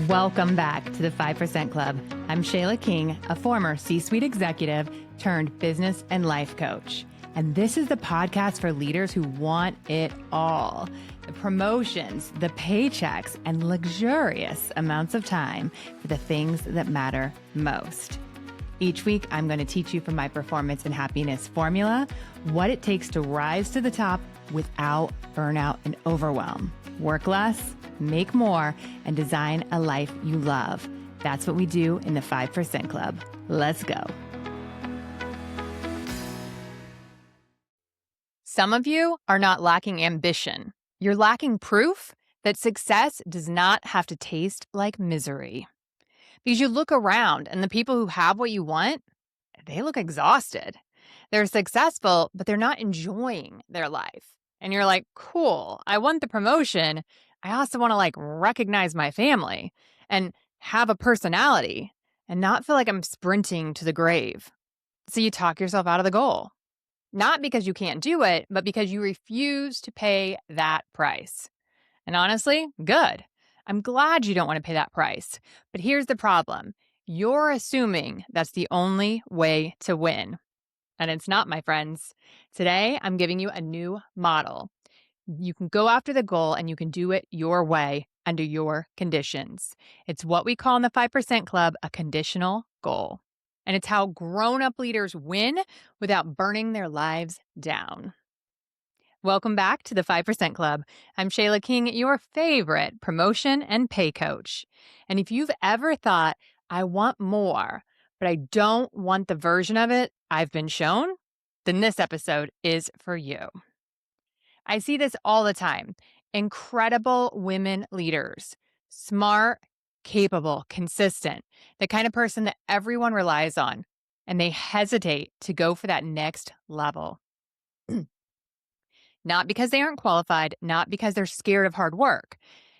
Welcome back to the 5% Club. I'm Shayla King, a former C-suite executive turned business and life coach. And this is the podcast for leaders who want it all. The promotions, the paychecks, and luxurious amounts of time for the things that matter most. Each week, I'm going to teach you from my performance and happiness formula what it takes to rise to the top without burnout and overwhelm. Work less, make more, and design a life you love. That's what we do in the 5% Club. Let's go. Some of you are not lacking ambition. You're lacking proof that success does not have to taste like misery. Because you look around and the people who have what you want, they look exhausted. They're successful, but they're not enjoying their life. And you're like, cool, I want the promotion. I also want to recognize my family and have a personality and not feel like I'm sprinting to the grave. So you talk yourself out of the goal. Not because you can't do it, but because you refuse to pay that price. And honestly, good. I'm glad you don't want to pay that price. But here's the problem. You're assuming that's the only way to win. And it's not, my friends. Today, I'm giving you a new model. You can go after the goal and you can do it your way under your conditions. It's what we call in the 5% Club a conditional goal. And it's how grown-up leaders win without burning their lives down. Welcome back to the 5% Club. I'm Shayla King, your favorite promotion and pay coach. And if you've ever thought, I want more, but I don't want the version of it I've been shown, then this episode is for you. I see this all the time. Incredible women leaders, smart, capable, consistent, the kind of person that everyone relies on, and they hesitate to go for that next level. Not because they aren't qualified, not because they're scared of hard work.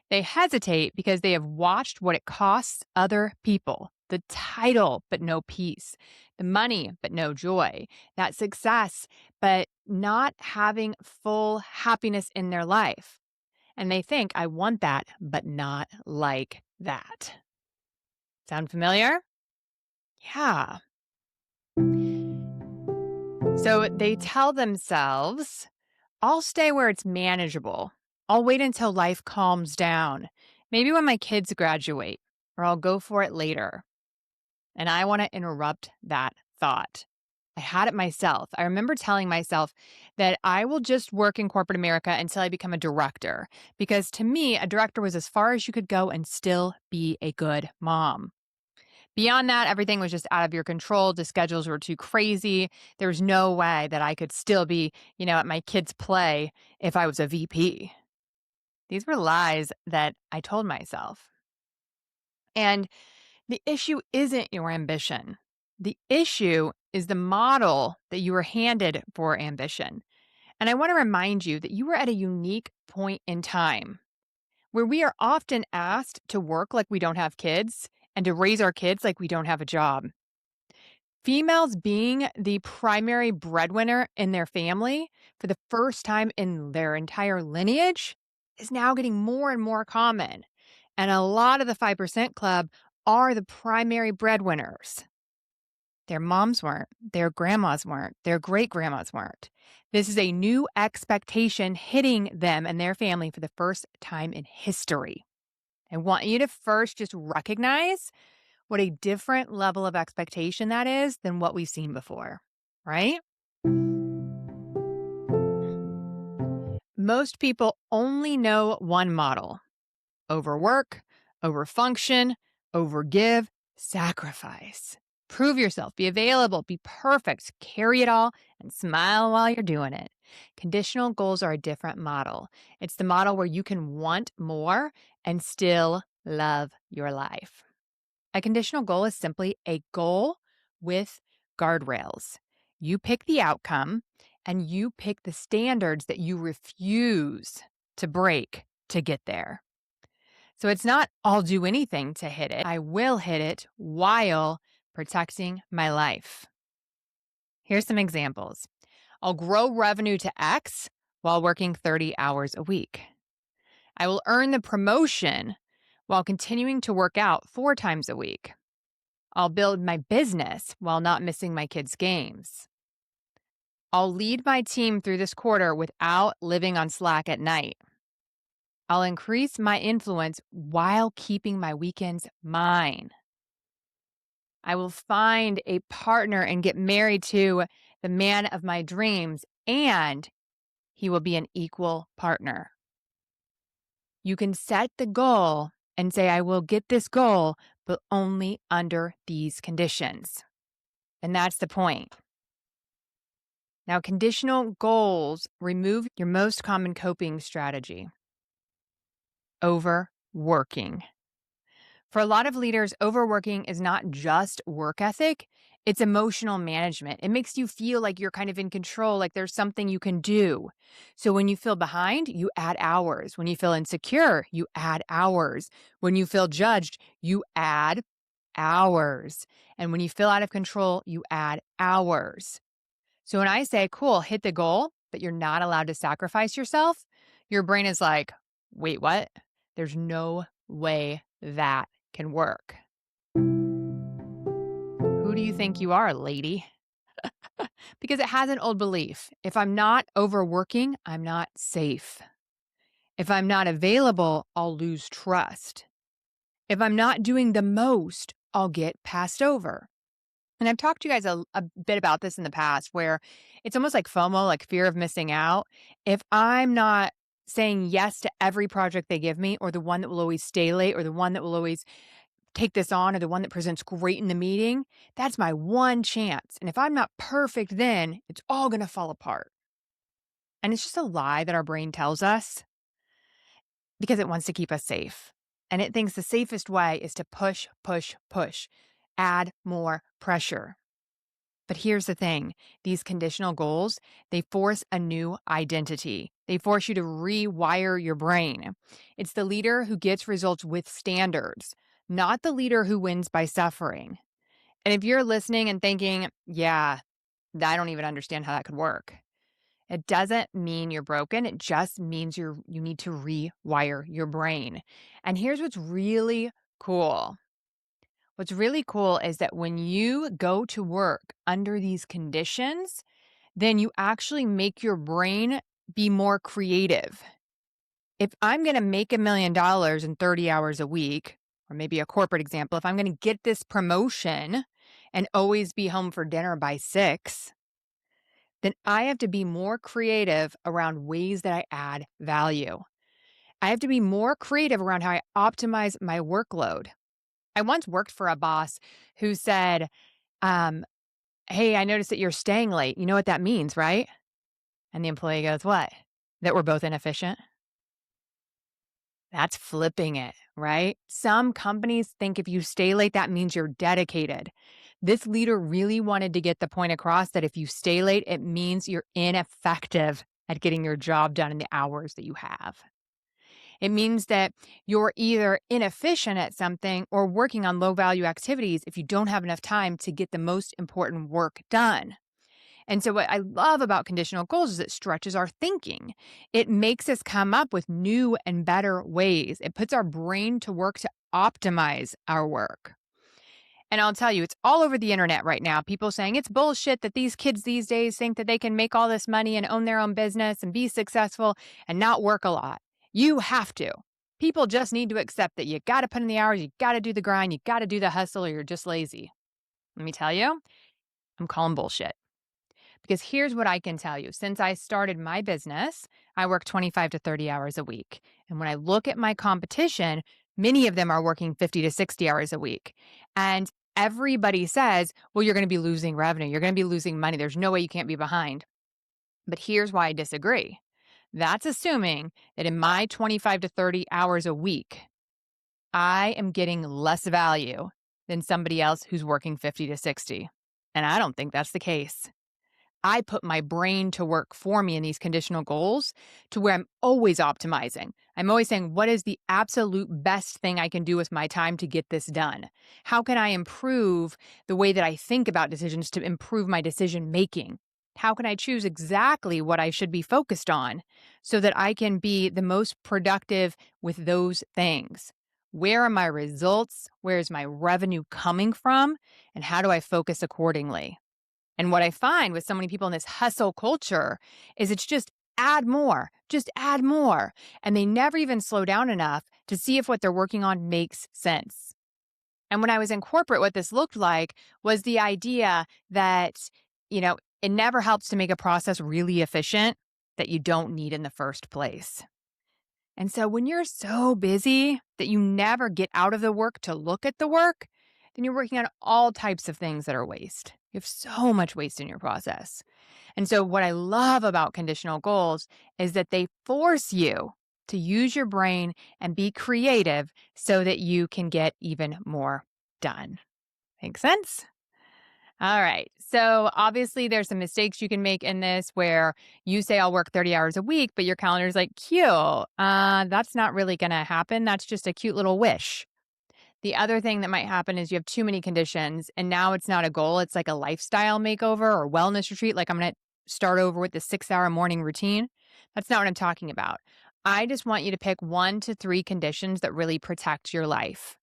They hesitate because they have watched what it costs other people. The title, but no peace. The money, but no joy. That success, but not having full happiness in their life. And they think, I want that, but not like that. Sound familiar? Yeah. So they tell themselves, I'll stay where it's manageable. I'll wait until life calms down. Maybe when my kids graduate, or I'll go for it later. And I want to interrupt that thought. I had it myself. I remember telling myself that I will just work in corporate America until I become a director, because to me, a director was as far as you could go and still be a good mom. Beyond that, everything was just out of your control. The schedules were too crazy. There was no way that I could still be, at my kids' play if I was a VP. These were lies that I told myself. And the issue isn't your ambition. The issue is the model that you were handed for ambition. And I want to remind you that you were at a unique point in time where we are often asked to work like we don't have kids and to raise our kids like we don't have a job. Females being the primary breadwinner in their family for the first time in their entire lineage is now getting more and more common. And a lot of the 5% Club are the primary breadwinners. Their moms weren't, their grandmas weren't, their great-grandmas weren't. This is a new expectation hitting them and their family for the first time in history. I want you to first just recognize what a different level of expectation that is than what we've seen before, right? Most people only know one model: overwork, overfunction, overgive, sacrifice. Prove yourself, be available, be perfect, carry it all, and smile while you're doing it. Conditional goals are a different model. It's the model where you can want more and still love your life. A conditional goal is simply a goal with guardrails. You pick the outcome and you pick the standards that you refuse to break to get there. So it's not I'll do anything to hit it. I will hit it while protecting my life. Here's some examples. I'll grow revenue to X while working 30 hours a week. I will earn the promotion while continuing to work out 4 times a week. I'll build my business while not missing my kids' games. I'll lead my team through this quarter without living on Slack at night. I'll increase my influence while keeping my weekends mine. I will find a partner and get married to the man of my dreams, and he will be an equal partner. You can set the goal and say, I will get this goal, but only under these conditions. And that's the point. Now, conditional goals remove your most common coping strategy: overworking. For a lot of leaders, overworking is not just work ethic, it's emotional management. It makes you feel like you're kind of in control, like there's something you can do. So when you feel behind, you add hours. When you feel insecure, you add hours. When you feel judged, you add hours. And when you feel out of control, you add hours. So when I say, cool, hit the goal, but you're not allowed to sacrifice yourself, your brain is like, wait, what? There's no way that can work. Who do you think you are, lady? Because it has an old belief. If I'm not overworking, I'm not safe. If I'm not available, I'll lose trust. If I'm not doing the most, I'll get passed over. And I've talked to you guys a bit about this in the past, where it's almost like FOMO, like fear of missing out. If I'm not saying yes to every project they give me, or the one that will always stay late, or the one that will always take this on, or the one that presents great in the meeting, that's my one chance. And if I'm not perfect, then it's all going to fall apart. And it's just a lie that our brain tells us because it wants to keep us safe. And it thinks the safest way is to push, push, push, add more pressure. But here's the thing. These conditional goals, they force a new identity. They force you to rewire your brain. It's the leader who gets results with standards, not the leader who wins by suffering. And if you're listening and thinking, yeah, I don't even understand how that could work, it doesn't mean you're broken. It just means you need to rewire your brain. And here's what's really cool. What's really cool is that when you go to work under these conditions, then you actually make your brain be more creative. If I'm going to make $1 million in 30 hours a week, or maybe a corporate example, if I'm going to get this promotion and always be home for dinner by 6, then I have to be more creative around ways that I add value. I have to be more creative around how I optimize my workload. I once worked for a boss who said, hey, I noticed that you're staying late. You know what that means, right? And the employee goes, what? That we're both inefficient? That's flipping it, right? Some companies think if you stay late, that means you're dedicated. This leader really wanted to get the point across that if you stay late, it means you're ineffective at getting your job done in the hours that you have. It means that you're either inefficient at something or working on low value activities if you don't have enough time to get the most important work done. And so what I love about conditional goals is it stretches our thinking. It makes us come up with new and better ways. It puts our brain to work to optimize our work. And I'll tell you, it's all over the internet right now. People saying it's bullshit that these kids these days think that they can make all this money and own their own business and be successful and not work a lot. You have to. People just need to accept that you got to put in the hours, you got to do the grind, you got to do the hustle, or you're just lazy. Let me tell you, I'm calling bullshit. Because here's what I can tell you. Since I started my business, I work 25 to 30 hours a week. And when I look at my competition, many of them are working 50 to 60 hours a week. And everybody says, well, you're going to be losing revenue. You're going to be losing money. There's no way you can't be behind. But here's why I disagree. That's assuming that in my 25 to 30 hours a week, I am getting less value than somebody else who's working 50 to 60. And I don't think that's the case. I put my brain to work for me in these conditional goals to where I'm always optimizing. I'm always saying, what is the absolute best thing I can do with my time to get this done? How can I improve the way that I think about decisions to improve my decision making? How can I choose exactly what I should be focused on so that I can be the most productive with those things? Where are my results? Where's my revenue coming from? And how do I focus accordingly? And what I find with so many people in this hustle culture is it's just add more. And they never even slow down enough to see if what they're working on makes sense. And when I was in corporate, what this looked like was the idea that, it never helps to make a process really efficient that you don't need in the first place. And so when you're so busy that you never get out of the work to look at the work, then you're working on all types of things that are waste. You have so much waste in your process. And so what I love about conditional goals is that they force you to use your brain and be creative so that you can get even more done. Make sense? All right. So obviously there's some mistakes you can make in this where you say I'll work 30 hours a week, but your calendar is like, cute. That's not really going to happen. That's just a cute little wish. The other thing that might happen is you have too many conditions and now it's not a goal. It's like a lifestyle makeover or wellness retreat. Like I'm going to start over with the 6-hour morning routine. That's not what I'm talking about. I just want you to pick 1 to 3 conditions that really protect your life.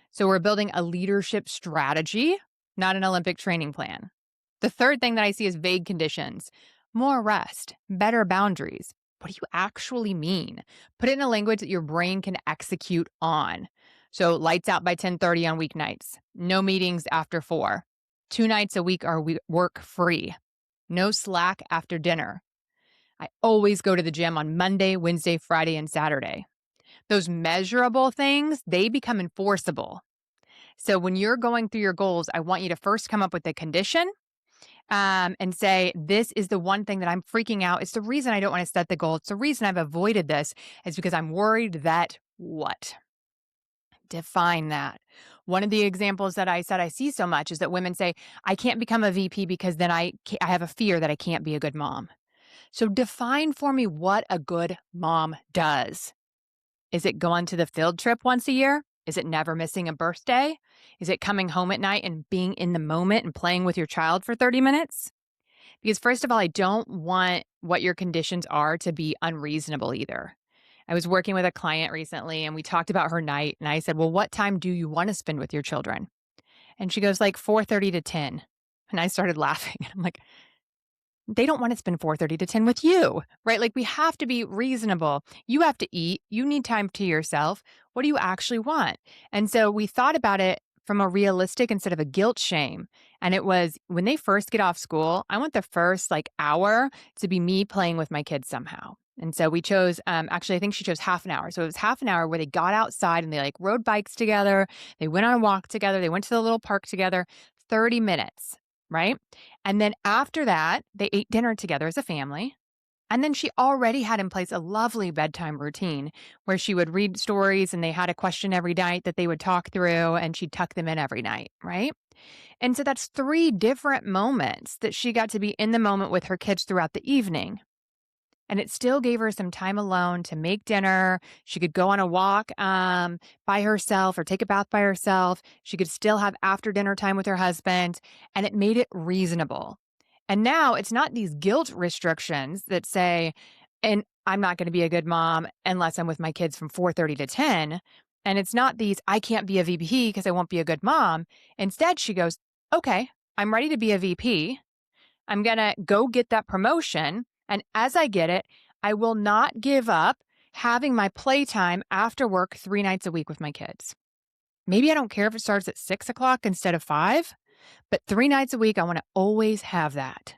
So we're building a leadership strategy, not an Olympic training plan. The third thing that I see is vague conditions, more rest, better boundaries. What do you actually mean? Put it in a language that your brain can execute on. So lights out by 10:30 on weeknights, no meetings after 4, 2 nights a week are work free, no Slack after dinner. I always go to the gym on Monday, Wednesday, Friday, and Saturday. Those measurable things, they become enforceable. So when you're going through your goals, I want you to first come up with a condition and say, this is the one thing that I'm freaking out. It's the reason I don't want to set the goal. It's the reason I've avoided this is because I'm worried that what? Define that. One of the examples that I said I see so much is that women say, I can't become a VP because then I have a fear that I can't be a good mom. So define for me what a good mom does. Is it going to the field trip once a year? Is it never missing a birthday? Is it coming home at night and being in the moment and playing with your child for 30 minutes? Because first of all, I don't want what your conditions are to be unreasonable either. I was working with a client recently and we talked about her night and I said, "Well, what time do you want to spend with your children?" And she goes like 4:30 to 10. And I started laughing. I'm like, they don't want to spend 4:30 to 10 with you, right? Like we have to be reasonable. You have to eat. You need time to yourself. What do you actually want? And so we thought about it from a realistic instead of a guilt shame. And it was when they first get off school, I want the first like hour to be me playing with my kids somehow. And so we chose, actually, I think she chose half an hour. So it was half an hour where they got outside and they like rode bikes together. They went on a walk together. They went to the little park together, 30 minutes, right? And then after that, they ate dinner together as a family. And then she already had in place a lovely bedtime routine where she would read stories and they had a question every night that they would talk through and she'd tuck them in every night, right? And so that's 3 different moments that she got to be in the moment with her kids throughout the evening. And it still gave her some time alone to make dinner. She could go on a walk by herself or take a bath by herself. She could still have after dinner time with her husband. And it made it reasonable. And now it's not these guilt restrictions that say, and I'm not going to be a good mom unless I'm with my kids from 4:30 to 10. And it's not these, I can't be a VP because I won't be a good mom. Instead, she goes, okay, I'm ready to be a VP. I'm going to go get that promotion. And as I get it, I will not give up having my playtime after work 3 nights a week with my kids. Maybe I don't care if it starts at 6 o'clock instead of 5, but 3 nights a week, I want to always have that.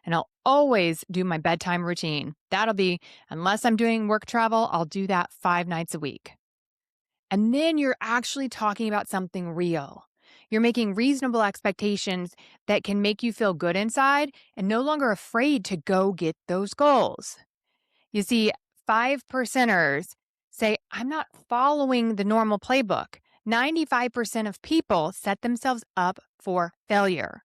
And I'll always do my bedtime routine. That'll be, unless I'm doing work travel, I'll do that 5 nights a week. And then you're actually talking about something real. You're making reasonable expectations that can make you feel good inside and no longer afraid to go get those goals. You see, 5%ers say, I'm not following the normal playbook. 95% of people set themselves up for failure.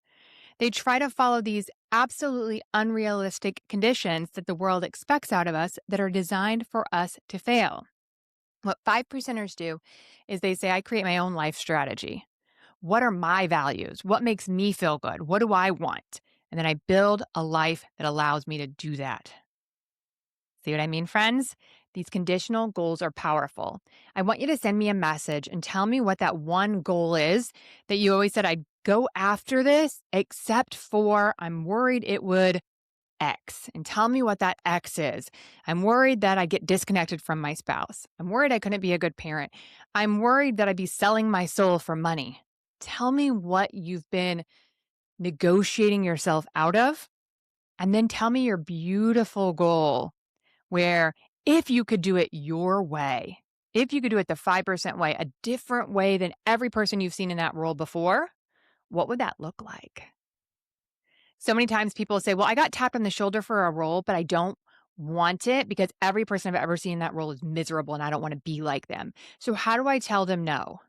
They try to follow these absolutely unrealistic conditions that the world expects out of us that are designed for us to fail. What 5%ers do is they say, I create my own life strategy. What are my values? What makes me feel good? What do I want? And then I build a life that allows me to do that. See what I mean, friends? These conditional goals are powerful. I want you to send me a message and tell me what that one goal is that you always said, I'd go after this, except for I'm worried it would X, and tell me what that X is. I'm worried that I get disconnected from my spouse. I'm worried I couldn't be a good parent. I'm worried that I'd be selling my soul for money. Tell me what you've been negotiating yourself out of, and then tell me your beautiful goal where if you could do it your way, if you could do it the 5% way, a different way than every person you've seen in that role before, what would that look like? So many times people say, well, I got tapped on the shoulder for a role, but I don't want it because every person I've ever seen in that role is miserable and I don't want to be like them. So how do I tell them no?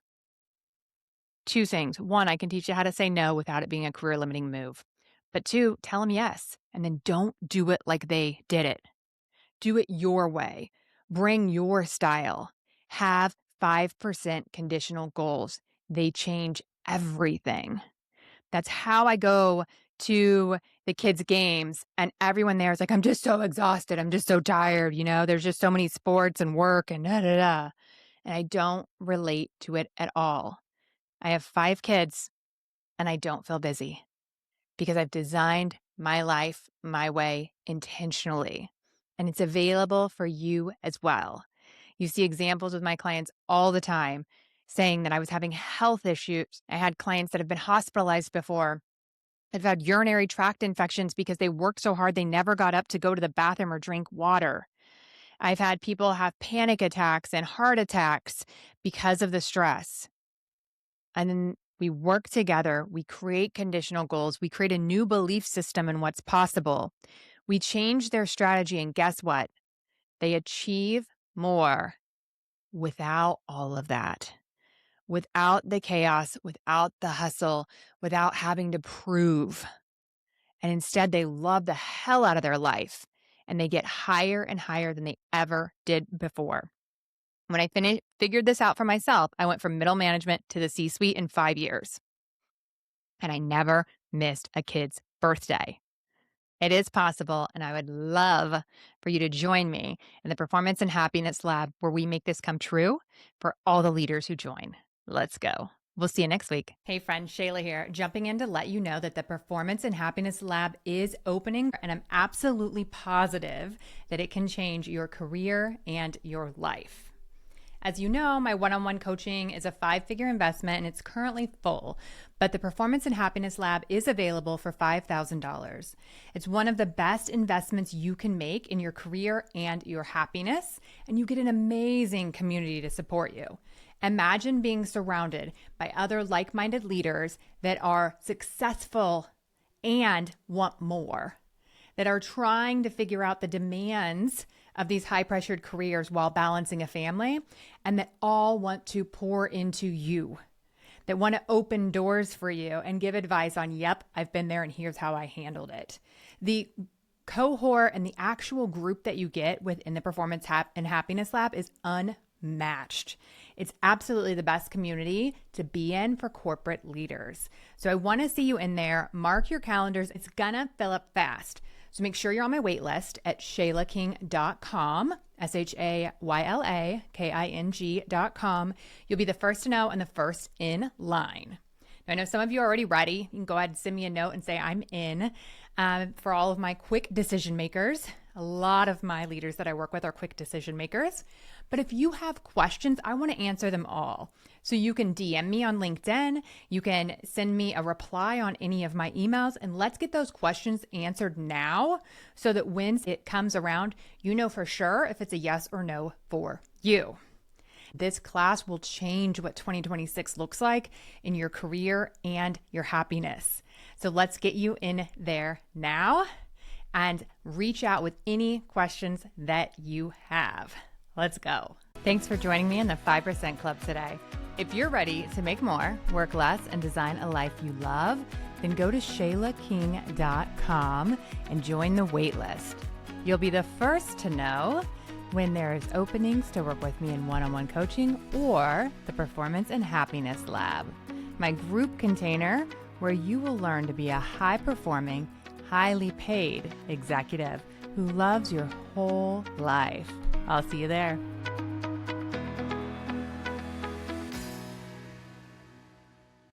Two things. One, I can teach you how to say no without it being a career limiting move. But two, tell them yes. And then don't do it like they did it. Do it your way. Bring your style. Have 5% conditional goals. They change everything. That's how I go to the kids' games, and everyone there is like, I'm just so exhausted. I'm just so tired. There's just so many sports and work and da da da. And I don't relate to it at all. I have 5 kids and I don't feel busy because I've designed my life my way intentionally. And it's available for you as well. You see examples with my clients all the time saying that I was having health issues. I had clients that have been hospitalized before. They've had urinary tract infections because they worked so hard they never got up to go to the bathroom or drink water. I've had people have panic attacks and heart attacks because of the stress. And then we work together. We create conditional goals. We create a new belief system in what's possible. We change their strategy, and guess what? They achieve more without all of that. Without the chaos, without the hustle, without having to prove. And instead, they love the hell out of their life and they get higher and higher than they ever did before. When I figured this out for myself, I went from middle management to the C-suite in 5 years. And I never missed a kid's birthday. It is possible, and I would love for you to join me in the Performance and Happiness Lab where we make this come true for all the leaders who join. Let's go. We'll see you next week. Hey friends, Shayla here, jumping in to let you know that the Performance and Happiness Lab is opening, and I'm absolutely positive that it can change your career and your life. As you know, my one-on-one coaching is a 5-figure investment and it's currently full, but the Performance and Happiness Lab is available for $5,000. It's one of the best investments you can make in your career and your happiness, and you get an amazing community to support you. Imagine being surrounded by other like-minded leaders that are successful and want more, that are trying to figure out the demands of these high-pressured careers while balancing a family, and that all want to pour into you, that want to open doors for you and give advice on, yep, I've been there and here's how I handled it. The cohort and the actual group that you get within the Performance and Happiness Lab is unmatched. It's absolutely the best community to be in for corporate leaders. So I want to see you in there. Mark your calendars. It's gonna fill up fast. So make sure you're on my wait list at shaylaking.com, SHAYLAKING.com. You'll be the first to know and the first in line. Now, I know some of you are already ready. You can go ahead and send me a note and say I'm in. For all of my quick decision makers, a lot of my leaders that I work with are quick decision makers. But if you have questions, I want to answer them all. So you can DM me on LinkedIn. You can send me a reply on any of my emails, and let's get those questions answered now so that when it comes around, you know for sure if it's a yes or no for you. This class will change what 2026 looks like in your career and your happiness. So let's get you in there now and reach out with any questions that you have. Let's go. Thanks for joining me in the 5% Club today. If you're ready to make more, work less, and design a life you love, then go to shaylaking.com and join the waitlist. You'll be the first to know when there's openings to work with me in one-on-one coaching or the Performance and Happiness Lab, my group container where you will learn to be a high-performing, highly paid executive who loves your whole life. I'll see you there.